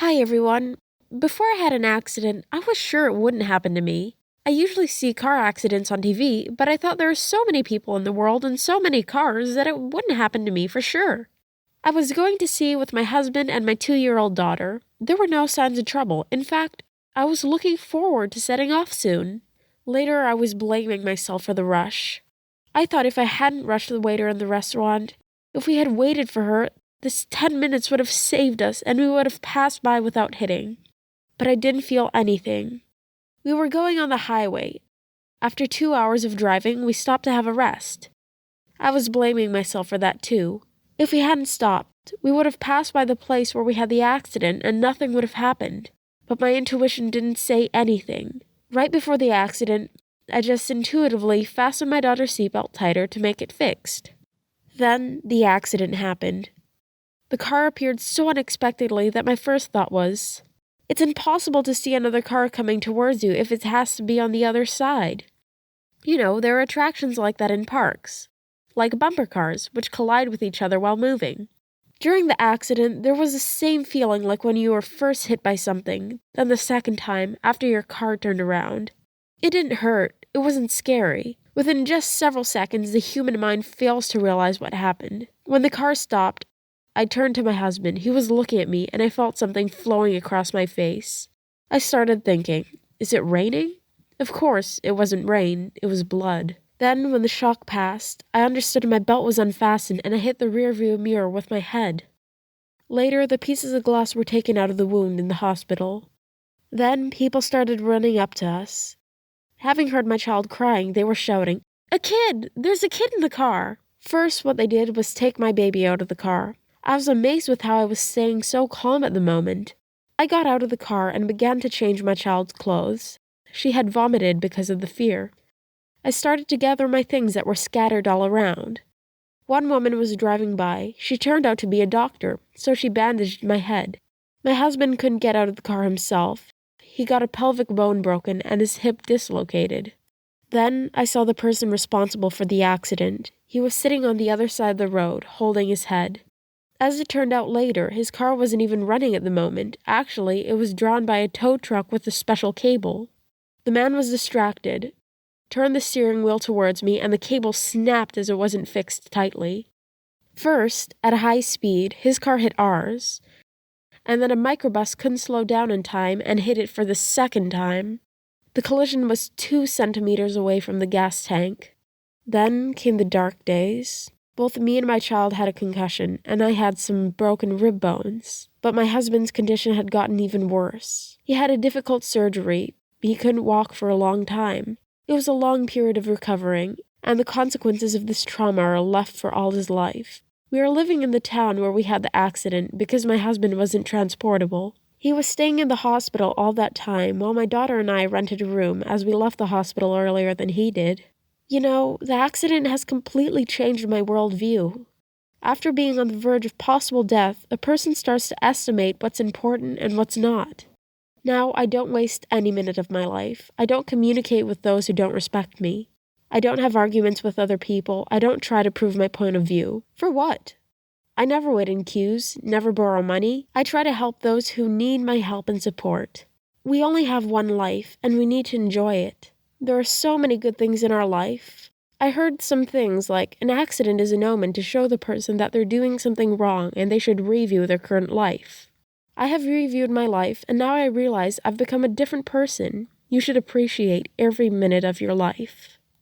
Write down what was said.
Hi everyone. Before I had an accident, I was sure it wouldn't happen to me. I usually see car accidents on TV, but I thought there are so many people in the world and so many cars that it wouldn't happen to me for sure. I was going to sea with my husband and my 2-year-old daughter. There were no signs of trouble. In fact, I was looking forward to setting off soon. Later, I was blaming myself for the rush. I thought if I hadn't rushed the waiter in the restaurant, if we had waited for her, this 10 minutes would have saved us and we would have passed by without hitting. But I didn't feel anything. We were going on the highway. After 2 hours of driving, we stopped to have a rest. I was blaming myself for that too. If we hadn't stopped, we would have passed by the place where we had the accident and nothing would have happened. But my intuition didn't say anything. Right before the accident, I just intuitively fastened my daughter's seatbelt tighter to make it fixed. Then the accident happened. The car appeared so unexpectedly that my first thought was, it's impossible to see another car coming towards you if it has to be on the other side. You know, there are attractions like that in parks, like bumper cars, which collide with each other while moving. During the accident, there was the same feeling like when you were first hit by something, then the second time, after your car turned around. It didn't hurt, it wasn't scary. Within just several seconds, the human mind fails to realize what happened. When the car stopped, I turned to my husband. He was looking at me, and I felt something flowing across my face. I started thinking, is it raining? Of course, it wasn't rain, it was blood. Then, when the shock passed, I understood my belt was unfastened and I hit the rearview mirror with my head. Later, the pieces of glass were taken out of the wound in the hospital. Then, people started running up to us. Having heard my child crying, they were shouting, "A kid! There's a kid in the car!" First, what they did was take my baby out of the car. I was amazed with how I was staying so calm at the moment. I got out of the car and began to change my child's clothes. She had vomited because of the fear. I started to gather my things that were scattered all around. One woman was driving by. She turned out to be a doctor, so she bandaged my head. My husband couldn't get out of the car himself. He got a pelvic bone broken and his hip dislocated. Then I saw the person responsible for the accident. He was sitting on the other side of the road, holding his head. As it turned out later, his car wasn't even running at the moment. Actually, it was drawn by a tow truck with a special cable. The man was distracted, turned the steering wheel towards me, and the cable snapped as it wasn't fixed tightly. First, at a high speed, his car hit ours, and then a microbus couldn't slow down in time and hit it for the second time. The collision was 2 centimeters away from the gas tank. Then came the dark days. Both me and my child had a concussion, and I had some broken rib bones. But my husband's condition had gotten even worse. He had a difficult surgery. He couldn't walk for a long time. It was a long period of recovering, and the consequences of this trauma are left for all his life. We were living in the town where we had the accident because my husband wasn't transportable. He was staying in the hospital all that time while my daughter and I rented a room as we left the hospital earlier than he did. You know, the accident has completely changed my worldview. After being on the verge of possible death, a person starts to estimate what's important and what's not. Now, I don't waste any minute of my life. I don't communicate with those who don't respect me. I don't have arguments with other people. I don't try to prove my point of view. For what? I never wait in queues, never borrow money. I try to help those who need my help and support. We only have one life, and we need to enjoy it. There are so many good things in our life. I heard some things like an accident is an omen to show the person that they're doing something wrong and they should review their current life. I have reviewed my life, and now I realize I've become a different person. You should appreciate every minute of your life.